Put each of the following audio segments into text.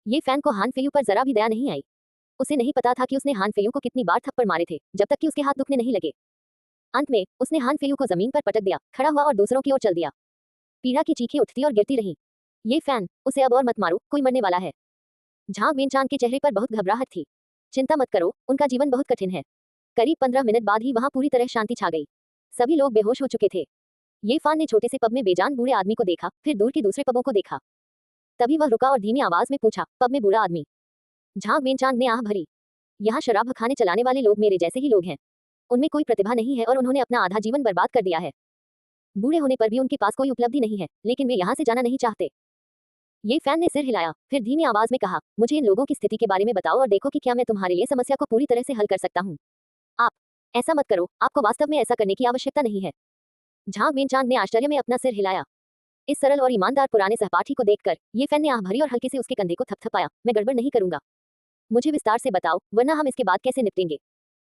ये फैन को हान फेयू पर जरा भी दया नहीं आई। उसे नहीं पता था कि उसने हान फेयू को कितनी बार थप्पड़ मारे थे, जब तक कि उसके हाथ दुखने नहीं लगे। अंत में उसने हान फेयू को जमीन पर पटक दिया, खड़ा हुआ और दूसरों की ओर चल दिया। पीड़ा की चीखें उठती और गिरती रही। ये फैन, उसे अब और मत मारो, कोई मरने वाला है। झांग वेनचांग के चेहरे पर बहुत घबराहट थी। चिंता मत करो, उनका जीवन बहुत कठिन है। करीब 15 मिनट बाद ही वहां पूरी तरह शांति छा गई। सभी लोग बेहोश हो चुके थे। ये फान ने छोटे से पब में बेजान बूढ़े आदमी को देखा, फिर दूर के दूसरे पबों को देखा। तभी वह रुका और धीमी आवाज में पूछा, पब में बूढ़ा आदमी? झांग वेनचांग ने आह भरी। यहाँ शराब खाने चलाने वाले लोग मेरे जैसे ही लोग हैं। उनमें कोई प्रतिभा नहीं है और उन्होंने अपना आधा जीवन बर्बाद कर दिया है। बूढ़े होने पर भी उनके पास कोई उपलब्धि नहीं है, लेकिन वे यहाँ से जाना नहीं चाहते। ये फैन ने सिर हिलाया, फिर धीमी आवाज में कहा, मुझे इन लोगों की स्थिति के बारे में बताओ और देखो कि क्या मैं तुम्हारे लिए समस्या को पूरी तरह से हल कर सकता हूँ। आप ऐसा मत करो, आपको वास्तव में ऐसा करने की आवश्यकता नहीं है। झांग वेनचांग ने आश्चर्य में अपना सिर हिलाया। इस सरल और ईमानदार पुराने सहपाठी को देखकर ये फैन ने आह भरी और हल्के से उसके कंधे को थपथपाया। मैं गड़बड़ नहीं करूंगा, मुझे विस्तार से बताओ, वरना हम इसके बाद कैसे निपटेंगे।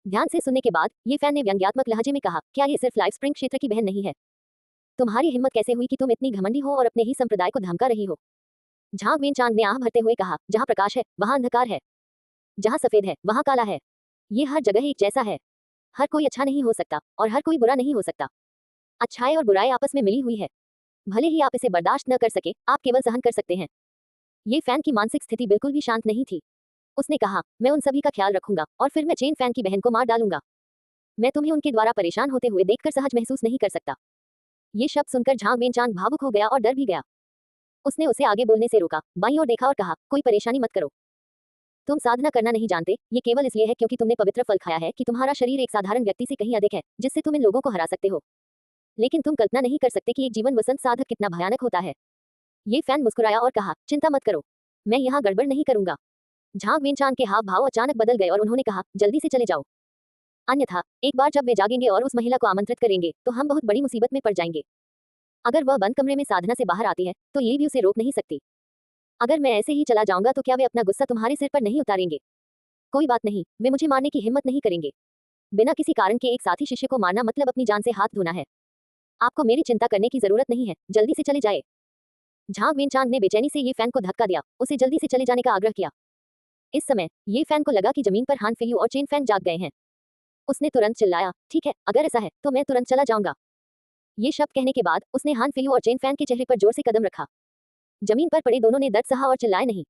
ध्यान से सुनने के बाद ये फैन ने व्यंग्यात्मक लहजे में कहा, क्या ये सिर्फ लाइफ स्प्रिंग क्षेत्र की बहन नहीं है? तुम्हारी हिम्मत कैसे हुई कि तुम इतनी घमंडी हो और अपने ही संप्रदाय को धमका रही हो? झांग वेनचांग ने आह भरते हुए कहा, जहाँ प्रकाश है वहाँ अंधकार है, जहाँ सफेद है वहाँ काला है। ये हर जगह एक जैसा है। हर कोई अच्छा नहीं हो सकता और हर कोई बुरा नहीं हो सकता। अच्छाई और बुराई आपस में मिली हुई है। भले ही आप इसे बर्दाश्त न कर सके, आप केवल सहन कर सकते हैं। ये फैन की मानसिक स्थिति बिल्कुल भी शांत नहीं थी। उसने कहा, मैं उन सभी का ख्याल रखूंगा और फिर मैं चेन फैन की बहन को मार डालूंगा। मैं तुम्हें उनके द्वारा परेशान होते हुए देखकर सहज महसूस नहीं कर सकता। ये शब्द सुनकर झांग वेनचांग भावुक हो गया और डर भी गया। उसने उसे आगे बोलने से रोका, बाईं ओर देखा और कहा, कोई परेशानी मत करो। तुम साधना करना नहीं जानते, ये केवल इसलिए है क्योंकि तुमने पवित्र फल खाया है कि तुम्हारा शरीर एक साधारण व्यक्ति से कहीं अधिक है, जिससे तुम इन लोगों को हरा सकते हो। लेकिन तुम कल्पना नहीं कर सकते कि एक जीवन वसंत साधक कितना भयानक होता है। ये फैन मुस्कुराया और कहा, चिंता मत करो, मैं यहाँ गड़बड़ नहीं करूंगा। झांग वेनचांग के हाव भाव अचानक बदल गए और उन्होंने कहा, जल्दी से चले जाओ, अन्यथा एक बार जब वे जागेंगे और उस महिला को आमंत्रित करेंगे तो हम बहुत बड़ी मुसीबत में पड़ जाएंगे। अगर वह बंद कमरे में साधना से बाहर आती है तो ये भी उसे रोक नहीं सकती। अगर मैं ऐसे ही चला जाऊंगा तो क्या वे अपना गुस्सा तुम्हारे सिर पर नहीं उतारेंगे? कोई बात नहीं, वे मुझे मारने की हिम्मत नहीं करेंगे। बिना किसी कारण के एक साथी शिष्य को मारना मतलब अपनी जान से हाथ धोना है। आपको मेरी चिंता करने की जरूरत नहीं है, जल्दी से चले जाए। झांग वेनचांग ने बेचैनी से ये फैन को धक्का दिया, उसे जल्दी से चले जाने का आग्रह किया। इस समय ये फैन को लगा कि जमीन पर हान फेयू और चेन फैन जाग गए हैं। उसने तुरंत चिल्लाया, ठीक है, अगर ऐसा है तो मैं तुरंत चला जाऊंगा। ये शब्द कहने के बाद उसने हान फेयू और चेन फैन के चेहरे पर जोर से कदम रखा। जमीन पर पड़े दोनों ने दर्द सहा और चिल्लाए नहीं।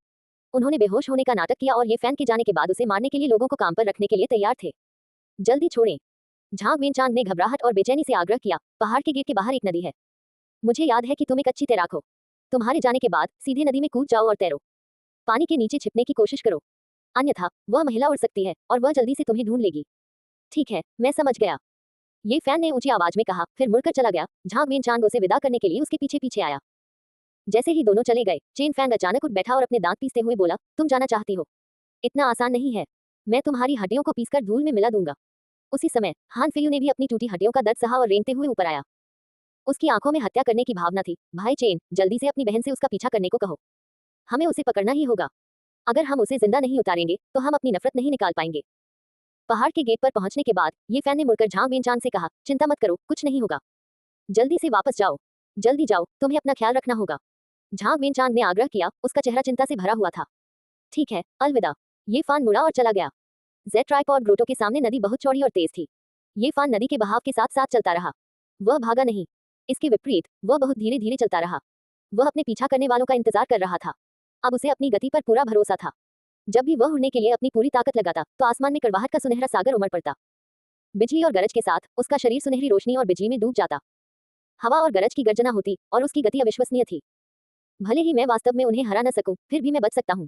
उन्होंने बेहोश होने का नाटक किया और ये फैन के जाने के बाद उसे मारने के लिए लोगों को काम पर रखने के लिए तैयार थे। जल्दी छोड़ें। झांग वेनचांग ने घबराहट और बेचैनी से आग्रह किया, पहाड़ के गेट के बाहर एक नदी है। मुझे याद है कि तुम एक अच्छी तैराक हो। तुम्हारे जाने के बाद सीधे नदी में कूद जाओ और तैरो। पानी के नीचे छिपने की कोशिश करो, अन्यथा वह महिला उड़ सकती है और वह जल्दी से तुम्हें ढूंढ लेगी। ठीक है, मैं समझ गया। ये फैन ने ऊंची आवाज में कहा, फिर मुड़कर चला गया। झांग वेनचांग उसे विदा करने के लिए उसके पीछे पीछे आया। जैसे ही दोनों चले गए, चेन फैंग अचानक उठ बैठा और अपने दांत पीसते हुए बोला, तुम जाना चाहती हो? इतना आसान नहीं है। मैं तुम्हारी हड्डियों को पीसकर धूल में मिला दूंगा। उसी समय हान फेयू ने भी अपनी टूटी हड्डियों का दर्द सहा और रेंगते हुए ऊपर आया। उसकी आंखों में हत्या करने की भावना थी। भाई चेन, जल्दी से अपनी बहन से उसका पीछा करने को कहो। हमें उसे पकड़ना ही होगा। अगर हम उसे जिंदा नहीं उतारेंगे तो हम अपनी नफरत नहीं निकाल पाएंगे। पहाड़ के गेट पर पहुंचने के बाद ये फैन ने मुड़कर झांग वेनचांग से कहा, चिंता मत करो, कुछ नहीं होगा। जल्दी से वापस जाओ, जल्दी जाओ, तुम्हें अपना ख्याल रखना होगा। झांग वेनचांग ने आग्रह किया, उसका चेहरा चिंता से भरा हुआ था। ठीक है, अलविदा। ये फान मुड़ा और चला गया। जेड ट्राइपॉड ग्रोटो के सामने नदी बहुत चौड़ी और तेज थी। ये फान नदी के बहाव के साथ साथ चलता रहा। वह भागा नहीं। इसके विपरीत वह बहुत धीरे धीरे चलता रहा। वह अपने पीछा करने वालों का इंतजार कर रहा था। अब उसे अपनी गति पर पूरा भरोसा था। जब भी वह उड़ने के लिए अपनी पूरी ताकत लगाता तो आसमान में कड़वाहट का सुनहरा सागर उमड़ पड़ता। बिजली और गरज के साथ उसका शरीर सुनहरी रोशनी और बिजली में डूब जाता। हवा और गरज की गर्जना होती और उसकी गति अविश्वसनीय थी। भले ही मैं वास्तव में उन्हें हरा न सकूं, फिर भी मैं बच सकता हूं।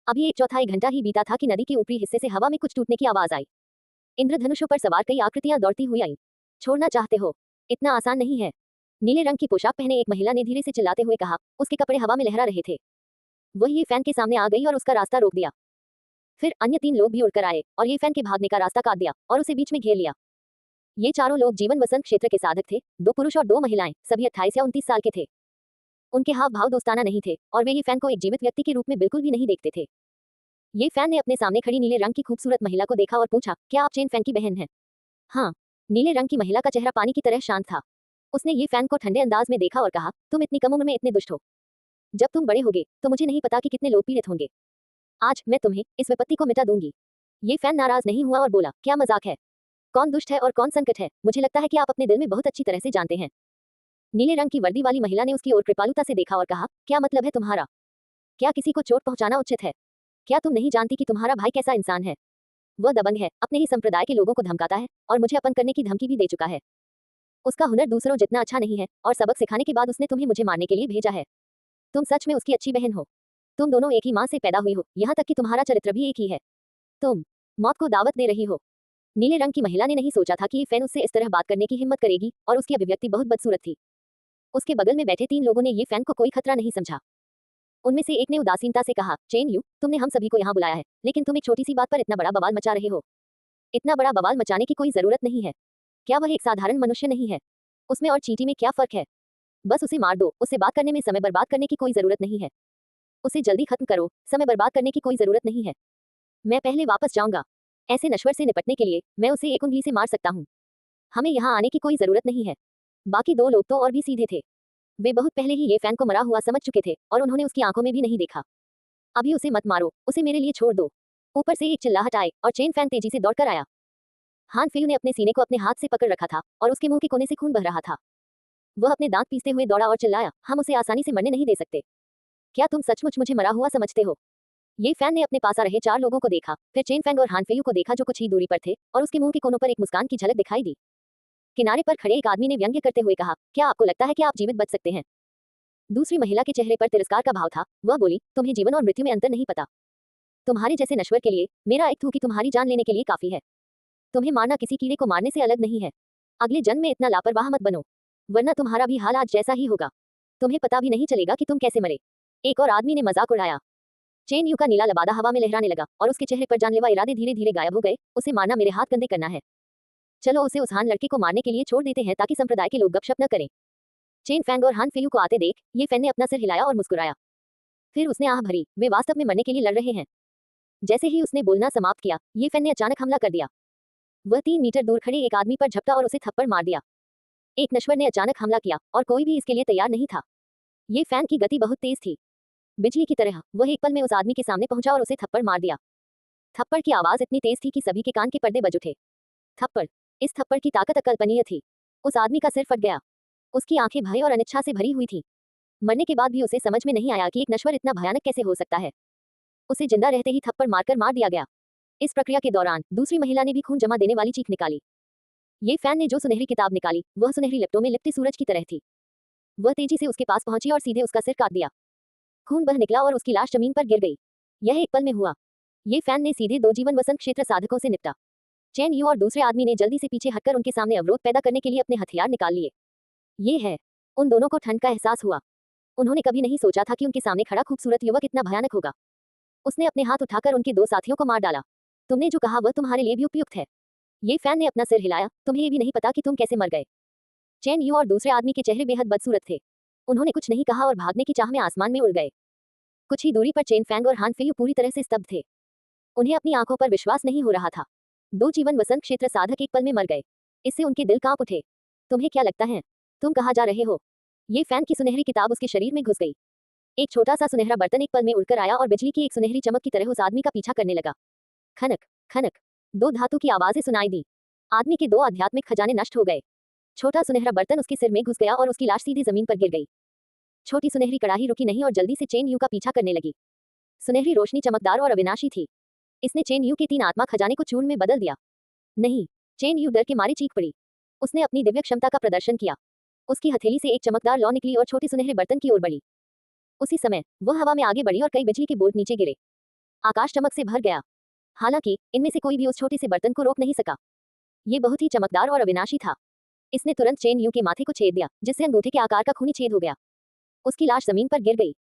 अभी एक चौथाई घंटा ही बीता था कि नदी के ऊपरी हिस्से से हवा में कुछ टूटने की आवाज आई। इंद्रधनुषों पर सवार कई आकृतियां दौड़ती हुई आईं। छोड़ना चाहते हो? इतना आसान नहीं है। नीले रंग की पोशाक पहने एक महिला ने धीरे से चिल्लाते हुए कहा। उसके कपड़े हवा में लहरा रहे थे। वह ये फैन के सामने आ गई और उसका रास्ता रोक दिया। फिर अन्य 3 लोग भी उड़कर आए और ये फैन के भागने का रास्ता काट दिया और उसे बीच में घेर लिया। ये चारों लोग जीवन वसंत क्षेत्र के साधक थे, 2 पुरुष और 2 महिलाएं, सभी 28 या 29 साल के थे। उनके हाव भाव दोस्ताना नहीं थे और वे ये फैन को एक जीवित व्यक्ति के रूप में बिल्कुल भी नहीं देखते थे। ये फैन ने अपने सामने खड़ी नीले रंग की खूबसूरत महिला को देखा और पूछा, क्या आप चेन फैन की बहन हैं? हाँ। नीले रंग की महिला का चेहरा पानी की तरह शांत था। उसने ये फैन को ठंडे अंदाज में देखा और कहा, तुम इतनी कम उम्र में इतने दुष्ट हो। जब तुम बड़े होगे तो मुझे नहीं पता कि कितने लोग पीड़ित होंगे। आज मैं तुम्हें इस विपत्ति को मिटा दूंगी। ये फैन नाराज नहीं हुआ और बोला, क्या मजाक है? कौन दुष्ट है और कौन संकट है, मुझे लगता है कि आप अपने दिल में बहुत अच्छी तरह से जानते हैं। नीले रंग की वर्दी वाली महिला ने उसकी ओर कृपालुता से देखा और कहा, क्या मतलब है तुम्हारा? क्या किसी को चोट पहुंचाना उचित है? क्या तुम नहीं जानती कि तुम्हारा भाई कैसा इंसान है? वह दबंग है, अपने ही संप्रदाय के लोगों को धमकाता है और मुझे अपन करने की धमकी भी दे चुका है। उसका हुनर दूसरों जितना अच्छा नहीं है और सबक सिखाने के बाद उसने तुम्हें मुझे मारने के लिए भेजा है। तुम सच में उसकी अच्छी बहन हो। तुम दोनों एक ही माँ से पैदा हुई हो, यहाँ तक कि तुम्हारा चरित्र भी एक ही है। तुम मौत को दावत दे रही हो। नीले रंग की महिला ने नहीं सोचा था कि ये फैन उससे इस तरह बात करने की हिम्मत करेगी और उसकी अभिव्यक्ति बहुत बदसूरत थी। उसके बगल में बैठे 3 लोगों ने ये फैन को कोई खतरा नहीं समझा। उनमें से एक ने उदासीनता से कहा, चेन यू, तुमने हम सभी को यहाँ बुलाया है, लेकिन तुम एक छोटी सी बात पर इतना बड़ा बवाल मचा रहे हो। इतना बड़ा बवाल मचाने की कोई जरूरत नहीं है। क्या वह एक साधारण मनुष्य नहीं है? उसमें और चींटी में क्या फर्क है? बस उसे मार दो, उससे बात करने में समय बर्बाद करने की कोई जरूरत नहीं है। उसे जल्दी खत्म करो, समय बर्बाद करने की कोई जरूरत नहीं है। मैं पहले वापस जाऊंगा। ऐसे नश्वर से निपटने के लिए मैं उसे एक उंगली से मार सकता हूँ। हमें यहाँ आने की कोई जरूरत नहीं है। बाकी 2 लोग तो और भी सीधे थे। वे बहुत पहले ही ये फैन को मरा हुआ समझ चुके थे और उन्होंने उसकी आंखों में भी नहीं देखा। अभी उसे मत मारो, उसे मेरे लिए छोड़ दो। ऊपर से एक चिल्लाहट आई और चेन फैन तेजी से दौड़कर आया। हान फेयू ने अपने सीने को अपने हाथ से पकड़ रखा था और उसके मुंह के कोने से खून बह रहा था। वह अपने दांत पीसते हुए दौड़ा और चिल्लाया, हम उसे आसानी से मरने नहीं दे सकते। क्या तुम सचमुच मुझे मरा हुआ समझते हो? ये फैन ने अपने पास आ रहे 4 लोगों को देखा, फिर चेन फैंग और हान फेयू को देखा जो कुछ ही दूरी पर थे और उसके मुंह के कोनों पर एक मुस्कान की झलक दिखाई दी। किनारे पर खड़े एक आदमी ने व्यंग्य करते हुए कहा, क्या आपको लगता है कि आप जीवित बच सकते हैं? दूसरी महिला के चेहरे पर तिरस्कार का भाव था। वह बोली, तुम्हें जीवन और मृत्यु में अंतर नहीं पता। तुम्हारे जैसे नश्वर के लिए मेरा एक थूकी तुम्हारी जान लेने के लिए काफी है। तुम्हें मारना किसी कीड़े को मारने से अलग नहीं है। अगले जन्म में इतना लापरवाह मत बनो, वरना तुम्हारा भी हाल आज जैसा ही होगा। तुम्हें पता भी नहीं चलेगा कि तुम कैसे मरे। एक और आदमी ने मजाक उड़ाया। चेन यू का नीला लबादा हवा में लहराने लगा और उसके चेहरे पर जानलेवा इरादे धीरे धीरे गायब हो गए। उसे मारना मेरे हाथ कंधे करना है। चलो उसे उस हान लड़के को मारने के लिए छोड़ देते हैं ताकि संप्रदाय के लोग गपशप न करें। चेन फैंग और हान फेयू को आते देख ये फैन ने अपना सिर हिलाया और मुस्कुराया। फिर उसने आह भरी, वे वास्तव में मरने के लिए लड़ रहे हैं। जैसे ही उसने बोलना समाप्त किया, ये फैन ने अचानक हमला कर दिया। वह 3 मीटर दूर खड़े एक आदमी पर झपटा और उसे थप्पड़ मार दिया। एक नश्वर ने अचानक हमला किया और कोई भी इसके लिए तैयार नहीं था। ये फैन की गति बहुत तेज थी। बिजली की तरह वह एक पल में उस आदमी के सामने पहुंचा और उसे थप्पड़ मार दिया। थप्पड़ की आवाज इतनी तेज थी कि सभी के कान के पर्दे बज उठे। थप्पड़, इस थप्पड़ की ताकत अकल्पनीय थी। उस आदमी का सिर फट गया। उसकी आंखें भय और अनिच्छा से भरी हुई थी। मरने के बाद भी उसे समझ में नहीं आया कि एक नश्वर इतना भयानक कैसे हो सकता है। उसे जिंदा रहते ही थप्पड़ मारकर मार दिया गया। इस प्रक्रिया के दौरान दूसरी महिला ने भी खून जमा देने वाली चीख निकाली। ये फैन ने जो सुनहरी किताब निकाली वह सुनहरी लिपटों में लिपटे सूरज की तरह थी। वह तेजी से उसके पास पहुंची और सीधे उसका सिर काट दिया। खून बह निकला और उसकी लाश जमीन पर गिर गई। यह एक पल में हुआ। ये फैन ने सीधे 2 जीवन वसंत क्षेत्र साधकों से निपटा। चैन यू और दूसरे आदमी ने जल्दी से पीछे हटकर उनके सामने अवरोध पैदा करने के लिए अपने हथियार निकाल लिए। ये है। उन दोनों को ठंड का एहसास हुआ। उन्होंने कभी नहीं सोचा था कि उनके सामने खड़ा खूबसूरत युवक इतना भयानक होगा। उसने अपने हाथ उठाकर उनके 2 साथियों को मार डाला। तुमने जो कहा वह तुम्हारे लिए भी उपयुक्त है। ये फैन ने अपना सिर हिलाया, तुम्हें ये भी नहीं पता कि तुम कैसे मर गए। चैन यू और दूसरे आदमी के चेहरे बेहद बदसूरत थे। उन्होंने कुछ नहीं कहा और भागने की चाह में आसमान में उड़ गए। कुछ ही दूरी पर चेन फैंग और हान फेयू पूरी तरह से स्तब्ध थे। उन्हें अपनी आंखों पर विश्वास नहीं हो रहा था। 2 जीवन वसंत क्षेत्र साधक एक पल में मर गए। इससे उनके दिल कांप उठे। तुम्हें क्या लगता है? तुम कहाँ जा रहे हो? ये फैन की सुनहरी किताब उसके शरीर में घुस गई। एक छोटा सा सुनहरा बर्तन एक पल में उड़कर आया और बिजली की एक सुनहरी चमक की तरह उस आदमी का पीछा करने लगा। खनक खनक, 2 धातु की आवाजें सुनाई दी। आदमी के 2 आध्यात्मिक खजाने नष्ट हो गए। छोटा सुनहरा बर्तन उसके सिर में घुस गया और उसकी लाश सीधी जमीन पर गिर गई। छोटी सुनहरी कड़ाही रुकी नहीं और जल्दी से चेन यू का पीछा करने लगी। सुनहरी रोशनी चमकदार और अविनाशी थी। इसने चेन यू के 3 आत्मा खजाने को चूर्ण में बदल दिया। नहीं, चेन यू डर के मारे चीख पड़ी। उसने अपनी दिव्य क्षमता का प्रदर्शन किया। उसकी हथेली से एक चमकदार लौ निकली और छोटे सुनहरे बर्तन की ओर बढ़ी। उसी समय वह हवा में आगे बढ़ी और कई बिजली के बोल्ट नीचे गिरे। आकाश चमक से भर गया। हालांकि इनमें से कोई भी उस छोटे से बर्तन को रोक नहीं सका। ये बहुत ही चमकदार और अविनाशी था। इसने तुरंत चेन यू के माथे को छेद दिया, जिससे अंगूठे के आकार का खूनी छेद हो गया। उसकी लाश जमीन पर गिर गई।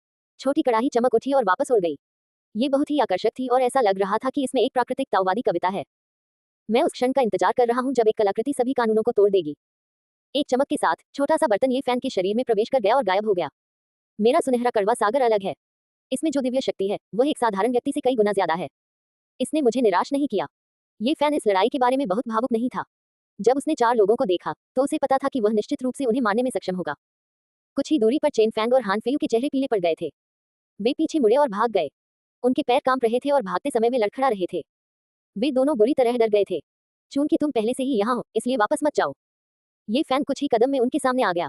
छोटी कड़ाही चमक उठी और वापस उड़ गई। ये बहुत ही आकर्षक थी और ऐसा लग रहा था कि इसमें एक प्राकृतिक ताओवादी कविता है। मैं उस क्षण का इंतजार कर रहा हूं जब एक कलाकृति सभी कानूनों को तोड़ देगी। एक चमक के साथ छोटा सा बर्तन ये फैन के शरीर में प्रवेश कर गया और गायब हो गया। मेरा सुनहरा कड़वा सागर अलग है। इसमें जो दिव्य शक्ति है वह एक साधारण व्यक्ति से कई गुना ज्यादा है। इसने मुझे निराश नहीं किया। ये फैन इस लड़ाई के बारे में बहुत भावुक नहीं था। जब उसने 4 लोगों को देखा तो उसे पता था कि वह निश्चित रूप से उन्हें मारने में सक्षम होगा। कुछ ही दूरी पर चेन फैंग और हान फेयू के चेहरे पीले पड़ गए थे। वे पीछे मुड़े और भाग गए। उनके पैर कांप रहे थे और भागते समय वे लड़खड़ा रहे थे। वे दोनों बुरी तरह डर गए थे। चूंकि तुम पहले से ही यहाँ हो, इसलिए वापस मत जाओ। ये फैन कुछ ही कदम में उनके सामने आ गया।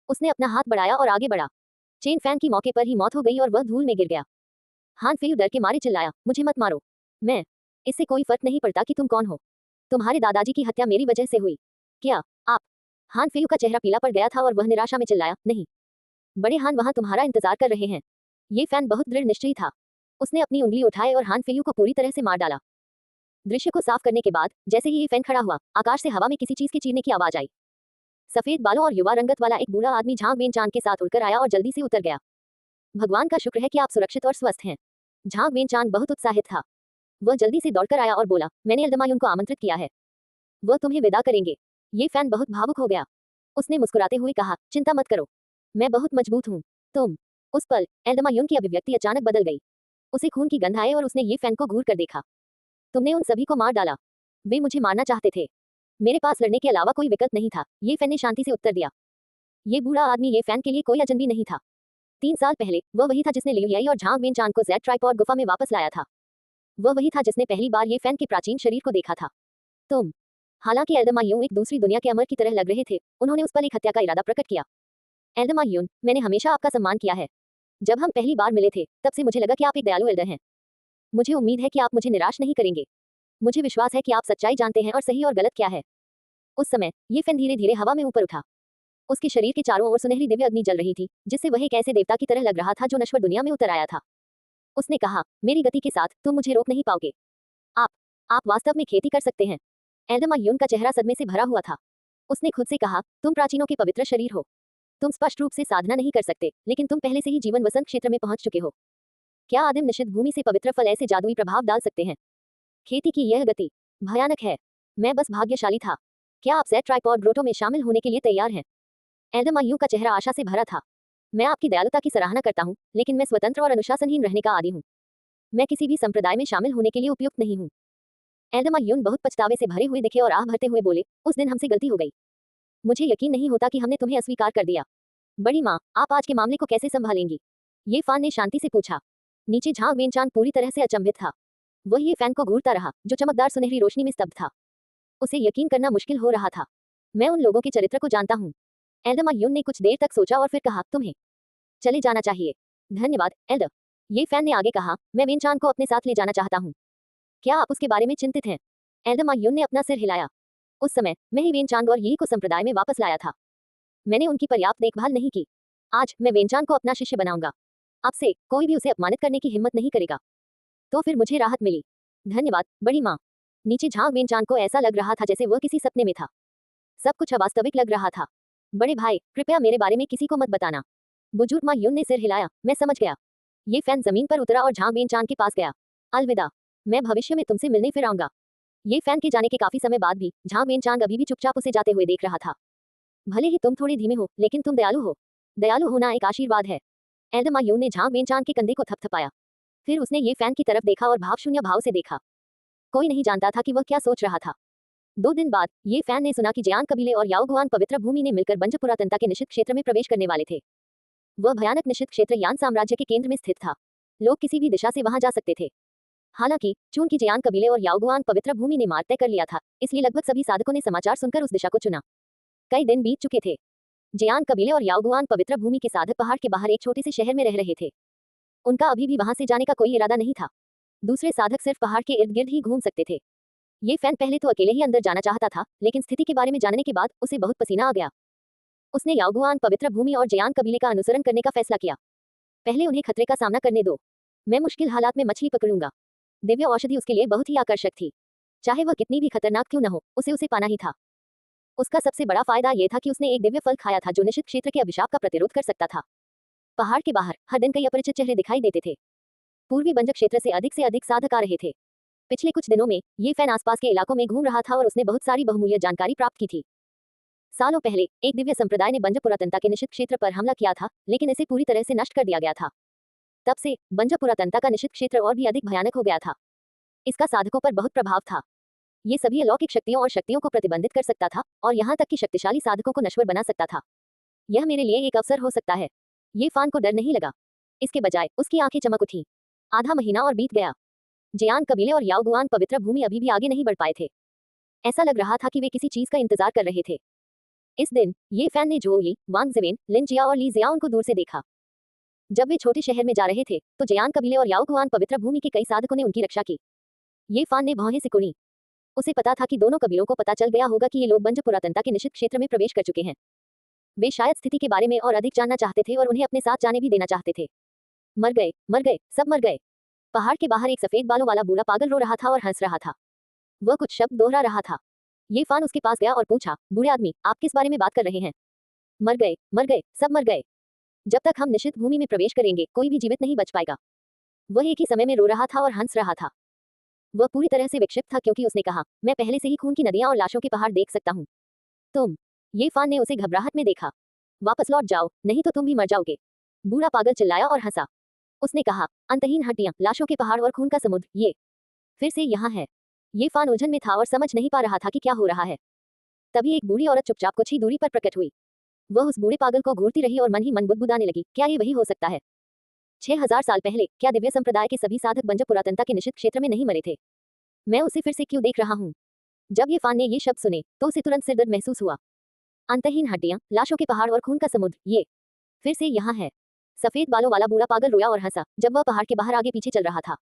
उसने अपना हाथ बढ़ाया और आगे बढ़ा। चेन फैंग की मौके पर ही मौत हो गई और वह धूल में गिर गया। हान फेयू डर के मारे चिल्लाया, मुझे मत मारो। मैं इससे कोई फर्क नहीं पड़ता कि तुम कौन हो। तुम्हारे दादाजी की हत्या मेरी वजह से हुई। क्या आप? हान फेयू का चेहरा पीला पड़ गया था और वह निराशा में चिल्लाया, नहीं। बड़े हान वहां तुम्हारा इंतजार कर रहे हैं। ये फैन बहुत दृढ़ निश्चयी था। उसने अपनी उंगली उठाई और हान फेयू को पूरी तरह से मार डाला। दृश्य को साफ करने के बाद जैसे ही ये फैन खड़ा हुआ, आकाश से हवा में किसी चीज के चीरने की आवाज आई। सफेद बालों और युवा रंगत वाला एक बूढ़ा आदमी झांग वेन चांद के साथ उड़कर आया और जल्दी से उतर गया। भगवान का शुक्र है कि आप सुरक्षित और स्वस्थ हैं। झांग वेन चांद बहुत उत्साहित था। वह जल्दी से दौड़कर आया और बोला, मैंने एल्दमायून को आमंत्रित किया है। वह तुम्हें विदा करेंगे। ये फैन बहुत भावुक हो गया। उसने मुस्कुराते हुए कहा, चिंता मत करो, मैं बहुत मजबूत हूँ। तुम। उस पल एल्दमायून की अभिव्यक्ति अचानक बदल गई। उसे खून की गंध आई और उसने ये फैन को घूर कर देखा। तुमने उन सभी को मार डाला। वे मुझे मारना चाहते थे। मेरे पास लड़ने के अलावा कोई विकल्प नहीं था। ये फैन ने शांति से उत्तर दिया। ये बूढ़ा आदमी ये फैन के लिए कोई अजनबी नहीं था। 3 साल पहले वह वही था जिसने लियुयाई और झांग वेन चांद को जेड ट्राइपॉड गुफा में वापस लाया था। वह वही था जिसने पहली बार ये फैन के प्राचीन शरीर को देखा था। तुम। हालांकि एल्दमायून एक दूसरी दुनिया के अमर की तरह लग रहे थे, उन्होंने उस पर एक हत्या का इरादा प्रकट किया। एल्दमायून, मैंने हमेशा आपका सम्मान किया है। जब हम पहली बार मिले थे तब से मुझे लगा कि आप एक दयालु एल्डर हैं। मुझे उम्मीद है कि आप मुझे निराश नहीं करेंगे। मुझे विश्वास है कि आप सच्चाई जानते हैं और सही और गलत क्या है। उस समय ये फैन धीरे धीरे हवा में ऊपर उठा। उसके शरीर के चारों ओर सुनहरी दिव्य अग्नि जल रही थी, जिससे वह एक ऐसे देवता की तरह लग रहा था जो नश्वर दुनिया में उतर आया था। उसने कहा, मेरी गति के साथ तुम मुझे रोक नहीं पाओगे। आप वास्तव में खेती कर सकते हैं। एल्दमायून का चेहरा सदमे से भरा हुआ था। उसने खुद से कहा, तुम प्राचीनों के पवित्र शरीर हो। तुम स्पष्ट रूप से साधना नहीं कर सकते, लेकिन तुम पहले से ही जीवन वसंत क्षेत्र में पहुंच चुके हो। क्या आदिम निषिद्ध भूमि से पवित्र फल ऐसे जादुई प्रभाव डाल सकते हैं? खेती की यह गति भयानक है। मैं बस भाग्यशाली था। क्या आप जेड ट्राइपॉड ग्रोटो में शामिल होने के लिए तैयार हैं? एल्दमायून का चेहरा आशा से भरा था। मैं आपकी दयालुता की सराहना करता हूँ, लेकिन मैं स्वतंत्र और अनुशासनहीन रहने का आदी हूँ। मैं किसी भी संप्रदाय में शामिल होने के लिए उपयुक्त नहीं हूँ। एल्दमायून बहुत पछतावे से भरे हुए दिखे और आह भरते हुए बोले, उस दिन हमसे गलती हो गई। मुझे यकीन नहीं होता कि हमने तुम्हें अस्वीकार कर दिया। बड़ी माँ, आप आज के मामले को कैसे संभालेंगी? ये फैन ने शांति से पूछा। नीचे झांग वेन चांद पूरी तरह से अचंभित था। वह ये फैन को घूरता रहा, जो चमकदार सुनहरी रोशनी में स्तब्ध था। उसे यकीन करना मुश्किल हो रहा था। मैं उन लोगों के चरित्र को जानता हूँ। एल्दमायून ने कुछ देर तक सोचा और फिर कहा, तुम्हें चले जाना चाहिए। धन्यवाद, एल्डर। ये फैन ने आगे कहा, मैं वेन चांद को अपने साथ ले जाना चाहता हूँ। क्या आप उसके बारे में चिंतित हैं? एल्दमायून ने अपना सिर हिलाया। उस समय मैं ही वेन चांद और यी को संप्रदाय में वापस लाया था। मैंने उनकी पर्याप्त देखभाल नहीं की। आज मैं वेन चांद को अपना शिष्य बनाऊंगा। अब से कोई भी उसे अपमानित करने की हिम्मत नहीं करेगा। तो फिर मुझे राहत मिली। धन्यवाद, बड़ी माँ। नीचे झांग वेन चांद को ऐसा लग रहा था जैसे वह किसी सपने में था। सब कुछ अवास्तविक लग रहा था। बड़े भाई, कृपया मेरे बारे में किसी को मत बताना। बुजुर्ग माँ यून ने सिर हिलाया, मैं समझ गया। ये फैन जमीन पर उतरा और झांग वेन चांद के पास गया। अलविदा। मैं भविष्य में तुमसे मिलने फिर आऊंगा। ये फैन के जाने के काफी समय बाद भी झांग वेन चांद अभी भी चुपचाप उसे जाते हुए देख रहा था। भले ही तुम थोड़े धीमे हो, लेकिन तुम दयालु हो। दयालु होना एक आशीर्वाद है। एल्दमायून ने झांग वेन चांद के कंधे को थपथपाया। फिर उसने ये फैन की तरफ देखा और भावशून्य भाव से देखा। कोई नहीं जानता था कि वह क्या सोच रहा था। 2 दिन बाद ये फैन ने सुना कि जयान कबीले और याओगुआन पवित्र भूमि ने मिलकर बंज पुरातनता के निषिद्ध क्षेत्र में प्रवेश करने वाले थे। वह भयानक निषिद्ध क्षेत्र यान साम्राज्य के केंद्र में स्थित था। लोग किसी भी दिशा से वहां जा सकते थे। हालांकि चूंकि जयान कबीले और याओगुआन पवित्र भूमि ने मार्ग तय कर लिया था, इसलिए लगभग सभी साधकों ने समाचार सुनकर उस दिशा को चुना। कई दिन बीत चुके थे। जयान कबीले और याओगुआन पवित्र भूमि के साधक पहाड़ के बाहर एक छोटे से शहर में रह रहे थे। उनका अभी भी वहां से जाने का कोई इरादा नहीं था। दूसरे साधक सिर्फ पहाड़ के इर्द गिर्द ही घूम सकते थे। ये फैन पहले तो अकेले ही अंदर जाना चाहता था, लेकिन स्थिति के बारे में जानने के बाद उसे बहुत पसीना आ गया। उसने याओगुआन पवित्र भूमि और जयान कबीले का अनुसरण करने का फैसला किया। पहले उन्हें खतरे का सामना करने दो। मैं मुश्किल हालात में मछली पकड़ूंगा। दिव्य औषधि उसके लिए बहुत ही आकर्षक थी। चाहे वह कितनी भी खतरनाक क्यों न हो, उसे पाना ही था। उसका सबसे बड़ा फायदा यह था कि उसने एक दिव्य फल खाया था जो निषिद्ध क्षेत्र के अभिशाप का प्रतिरोध कर सकता था। पहाड़ के बाहर हर दिन कई अपरिचित चेहरे दिखाई देते थे। पूर्वी बंजक क्षेत्र से अधिक साधक आ रहे थे। पिछले कुछ दिनों में ये फैन आसपास के इलाकों में घूम रहा था और उसने बहुत सारी बहुमूल्य जानकारी प्राप्त की थी। सालों पहले एक दिव्य संप्रदाय ने बंज पुरातनता के निषिद्ध क्षेत्र पर हमला किया था, लेकिन इसे पूरी तरह से नष्ट कर दिया गया था। तब से बंज पुरातनता का निषिद्ध क्षेत्र और भी अधिक भयानक हो गया था। इसका साधकों पर बहुत प्रभाव था। ये सभी अलौकिक शक्तियों को प्रतिबंधित कर सकता था और यहाँ तक कि शक्तिशाली साधकों को नश्वर बना सकता था। यह मेरे लिए एक अवसर हो सकता है। ये फान को डर नहीं लगा। इसके बजाय उसकी आंखें चमक उठी। आधा महीना और बीत गया। जियान कबीले और याओगुआन पवित्र भूमि अभी भी आगे नहीं बढ़ पाए थे। ऐसा लग रहा था कि वे किसी चीज का इंतजार कर रहे थे। इस दिन ये फैन ने जोई, वांग जिवेन, लिन जिया और ली जियाओन को दूर से देखा। जब वे छोटे शहर में जा रहे थे तो जियान कबीले और याओगुआन पवित्र भूमि के कई साधकों ने उनकी रक्षा की। ये फान ने भौहें सिकुड़ी। उसे पता था कि दोनों कबीलों को पता चल गया होगा कि ये लोग बंज पुरातनता के निषिद्ध क्षेत्र में प्रवेश कर चुके हैं। वे शायद स्थिति के बारे में और अधिक जानना चाहते थे और उन्हें अपने साथ जाने भी देना चाहते थे। मर गए, सब मर गए। पहाड़ के बाहर एक सफेद बालों वाला बूढ़ा पागल रो रहा था और हंस रहा था। वह कुछ शब्द दोहरा रहा था। ये फान उसके पास गया और पूछा, बूढ़े आदमी, आप किस बारे में बात कर रहे हैं? मर गए, सब मर गए। जब तक हम निषिद्ध भूमि में प्रवेश करेंगे कोई भी जीवित नहीं बच पाएगा। वह एक ही समय में रो रहा था और हंस रहा था। वह पूरी तरह से विक्षिप्त था क्योंकि उसने कहा, मैं पहले से ही खून की नदियां और लाशों के पहाड़ देख सकता हूँ। तुम। ये फान ने उसे घबराहट में देखा। वापस लौट जाओ, नहीं तो तुम भी मर जाओगे। बूढ़ा पागल चिल्लाया और हंसा। उसने कहा, अंतहीन हड्डियां, लाशों के पहाड़ और खून का समुद्र, ये फिर से यहाँ है। ये फान उलझन में था और समझ नहीं पा रहा था कि क्या हो रहा है। तभी एक बूढ़ी औरत चुपचाप कुछ ही दूरी पर प्रकट हुई। वह उस बूढ़े पागल को घूरती रही और मन ही मन बुदबुदाने लगी, क्या ये वही हो सकता है? 6000 साल पहले क्या दिव्य संप्रदाय के सभी साधक बंज पुरातनता के निषिद्ध क्षेत्र में नहीं मरे थे? मैं उसे फिर से क्यों देख रहा हूँ? जब ये फान ने ये शब्द सुने तो उसे तुरंत सिरदर्द महसूस हुआ। अंतहीन हड्डियां, लाशों के पहाड़ और खून का समुद्र, ये फिर से यहाँ है। सफेद बालों वाला बूढ़ा पागल रोया और हंसा जब वह पहाड़ के बाहर आगे पीछे चल रहा था।